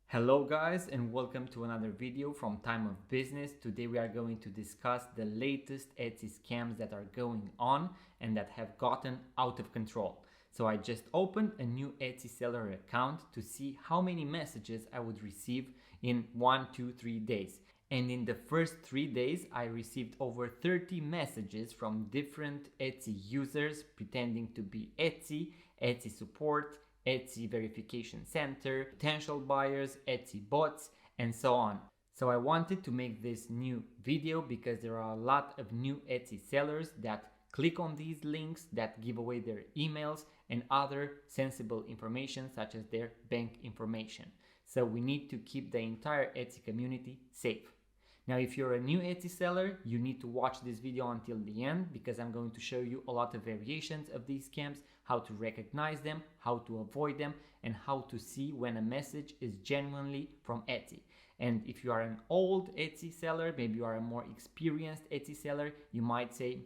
Hello guys and welcome to another video from Time of Business. Today we are going to discuss the latest Etsy scams that are going on and that have gotten out of control. So I just opened a new Etsy seller account to see how many messages I would receive in 1, 2, 3 days. And in the first 3 days I received over 30 messages from different Etsy users pretending to be Etsy support, Etsy verification center, potential buyers, Etsy bots, and so on. So I wanted to make this new video because there are a lot of new Etsy sellers that click on these links that give away their emails and other sensible information such as their bank information. So we need to keep the entire Etsy community safe. Now, if you're a new Etsy seller, you need to watch this video until the end because I'm going to show you a lot of variations of these scams, how to recognize them, how to avoid them, and how to see when a message is genuinely from Etsy. And if you are an old Etsy seller, maybe you are a more experienced Etsy seller, you might say,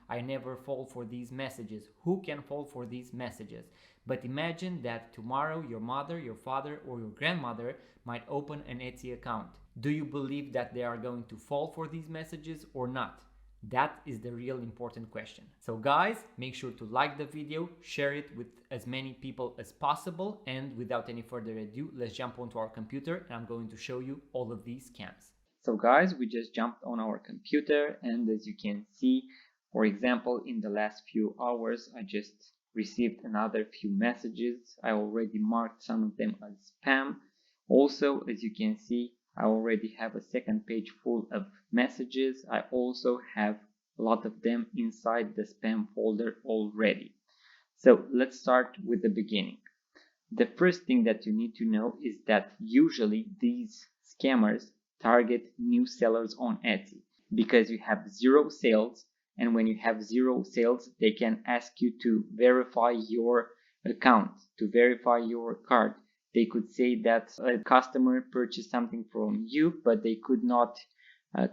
I never fall for these messages. Who can fall for these messages? But imagine that tomorrow your mother, your father, or your grandmother might open an Etsy account. Do you believe that they are going to fall for these messages or not? That is the real important question. So guys, make sure to like the video, share it with as many people as possible, and without any further ado, let's jump onto our computer and I'm going to show you all of these scams. So guys, we just jumped on our computer, and as you can see, for example, in the last few hours, I just received another few messages. I already marked some of them as spam. Also, as you can see, I already have a second page full of messages. I also have a lot of them inside the spam folder already. So let's start with the beginning. The first thing that you need to know is that usually these scammers target new sellers on Etsy because you have zero sales, and when you have zero sales, they can ask you to verify your account, to verify your card. They could say that a customer purchased something from you, but they could not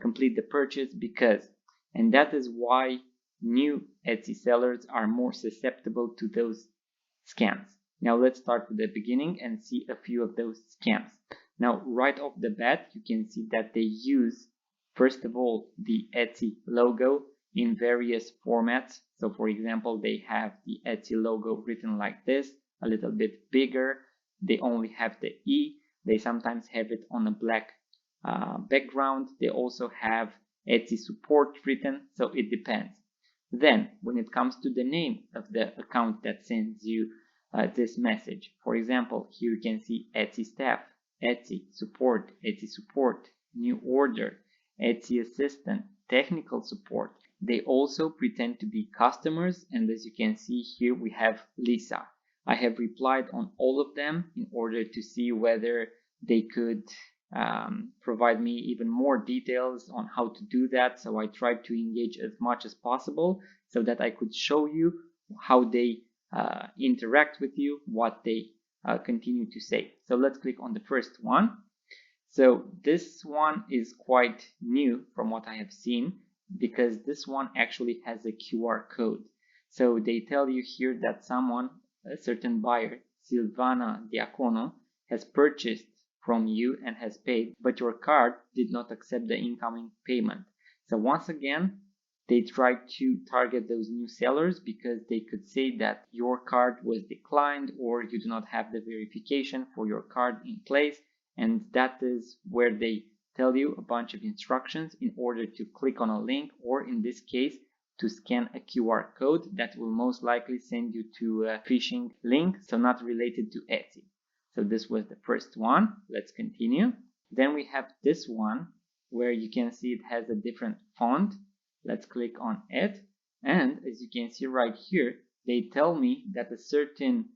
complete the purchase because, and that is why new Etsy sellers are more susceptible to those scams. Now let's start with the beginning and see a few of those scams. Now right off the bat, you can see that they use, first of all, the Etsy logo in various formats. So for example, they have the Etsy logo written like this, a little bit bigger. They only have the E. They sometimes have it on a black background. They also have Etsy support written, so it depends. Then, when it comes to the name of the account that sends you this message, for example, here you can see Etsy staff, Etsy support, new order, Etsy assistant, technical support. They also pretend to be customers, and as you can see here, we have Lisa. I have replied on all of them in order to see whether they could provide me even more details on how to do that. So I tried to engage as much as possible so that I could show you how they interact with you, what they continue to say. So let's click on the first one. So this one is quite new from what I have seen because this one actually has a QR code. So they tell you here that someone, a certain buyer, Silvana Diacono, has purchased from you and has paid, but your card did not accept the incoming payment. So once again, they try to target those new sellers because they could say that your card was declined or you do not have the verification for your card in place. And that is where they tell you a bunch of instructions in order to click on a link, or in this case, to scan a QR code that will most likely send you to a phishing link, so not related to Etsy. So this was the first one. Let's continue. Then we have this one where you can see it has a different font. Let's click on it. And as you can see right here, they tell me that a certain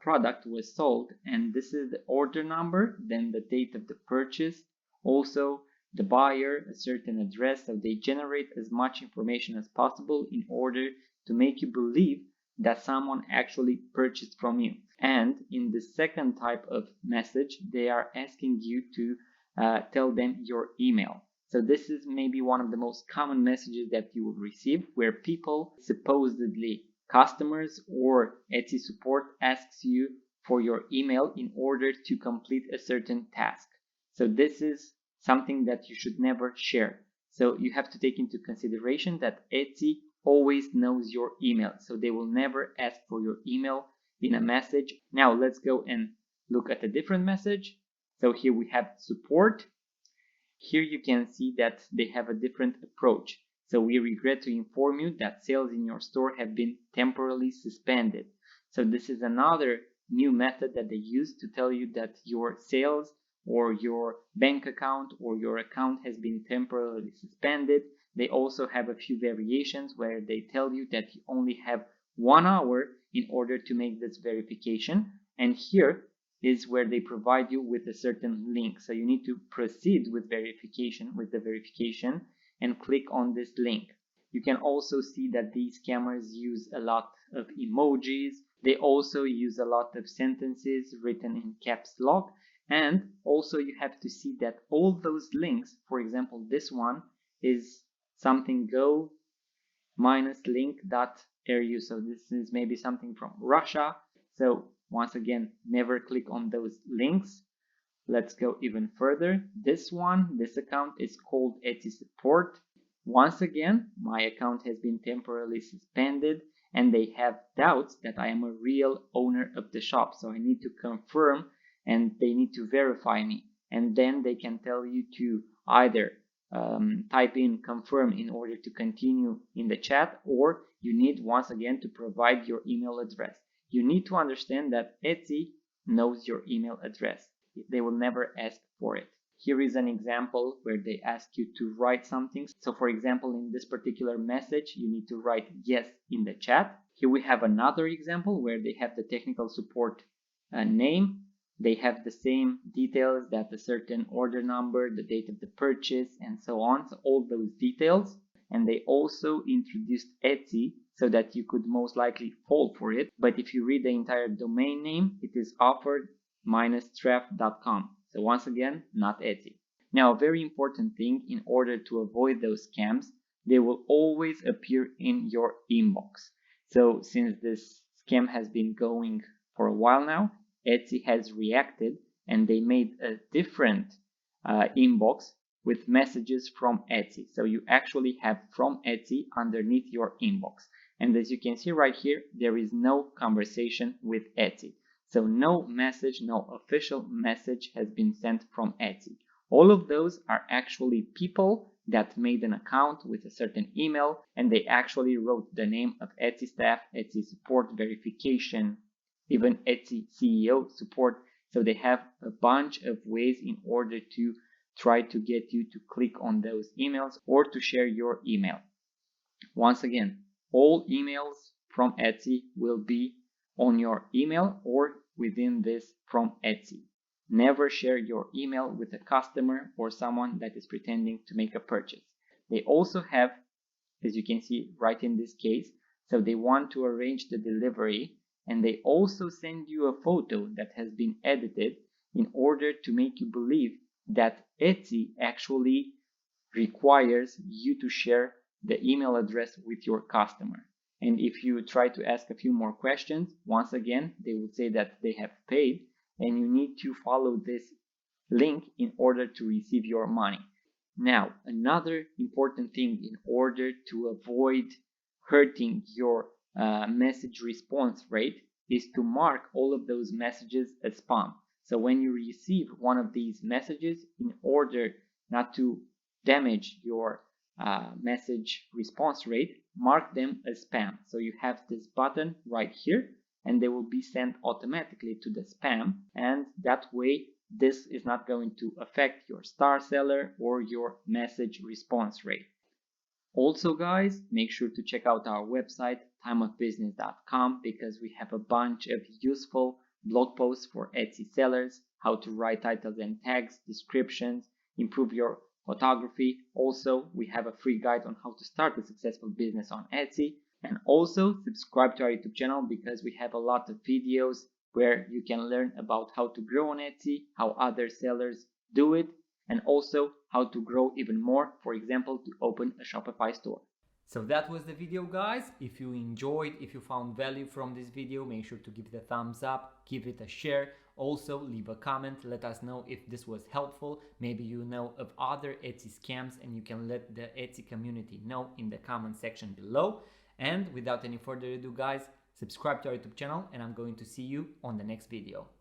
product was sold, and this is the order number, then the date of the purchase, also the buyer, a certain address. So they generate as much information as possible in order to make you believe that someone actually purchased from you. And in the second type of message, they are asking you to tell them your email. So this is maybe one of the most common messages that you will receive, where people, supposedly customers or Etsy support, asks you for your email in order to complete a certain task. So this is something that you should never share. So you have to take into consideration that Etsy always knows your email. So they will never ask for your email in a message. Now let's go and look at a different message. So here we have support. Here you can see that they have a different approach. So we regret to inform you that sales in your store have been temporarily suspended. So this is another new method that they use to tell you that your sales or your bank account or your account has been temporarily suspended. They also have a few variations where they tell you that you only have 1 hour in order to make this verification. And here is where they provide you with a certain link. So you need to proceed with the verification and click on this link. You can also see that these scammers use a lot of emojis. They also use a lot of sentences written in caps lock. And also you have to see that all those links, for example, this one is something go minus link.ru. So this is maybe something from Russia. So once again, never click on those links. Let's go even further. This account is called Etsy support. Once again, my account has been temporarily suspended and they have doubts that I am a real owner of the shop. So I need to confirm and they need to verify me. And then they can tell you to either type in confirm in order to continue in the chat, or you need once again to provide your email address. You need to understand that Etsy knows your email address. They will never ask for it. Here is an example where they ask you to write something. So for example, in this particular message, you need to write yes in the chat. Here we have another example where they have the technical support name. They have the same details, that a certain order number, the date of the purchase, and so on. So all those details. And they also introduced Etsy so that you could most likely fall for it. But if you read the entire domain name, it is offered-traf.com. So once again, not Etsy. Now, a very important thing, in order to avoid those scams, they will always appear in your inbox. So since this scam has been going for a while now, Etsy has reacted and they made a different inbox with messages from Etsy. So you actually have from Etsy underneath your inbox. And as you can see right here, there is no conversation with Etsy. So no message, no official message has been sent from Etsy. All of those are actually people that made an account with a certain email and they actually wrote the name of Etsy staff, Etsy support verification, even Etsy CEO support. So they have a bunch of ways in order to try to get you to click on those emails or to share your email. Once again, all emails from Etsy will be on your email or within this from Etsy. Never share your email with a customer or someone that is pretending to make a purchase. They also have, as you can see right in this case, so they want to arrange the delivery and they also send you a photo that has been edited in order to make you believe that Etsy actually requires you to share the email address with your customer. And if you try to ask a few more questions, once again, they will say that they have paid and you need to follow this link in order to receive your money. Now, another important thing in order to avoid hurting your message response rate is to mark all of those messages as spam. So when you receive one of these messages, in order not to damage your message response rate, mark them as spam. So you have this button right here and they will be sent automatically to the spam, and that way this is not going to affect your star seller or your message response rate. Also guys, make sure to check out our website timeofbusiness.com because we have a bunch of useful blog posts for Etsy sellers, how to write titles and tags, descriptions, improve your photography. Also, we have a free guide on how to start a successful business on Etsy. And also subscribe to our YouTube channel because we have a lot of videos where you can learn about how to grow on Etsy, how other sellers do it, and also how to grow even more, for example, to open a Shopify store. So that was the video, guys. If you enjoyed, if you found value from this video, make sure to give it a thumbs up, give it a share. Also leave a comment, let us know if this was helpful. Maybe you know of other Etsy scams and you can let the Etsy community know in the comment section below. And without any further ado, guys, subscribe to our YouTube channel and I'm going to see you on the next video.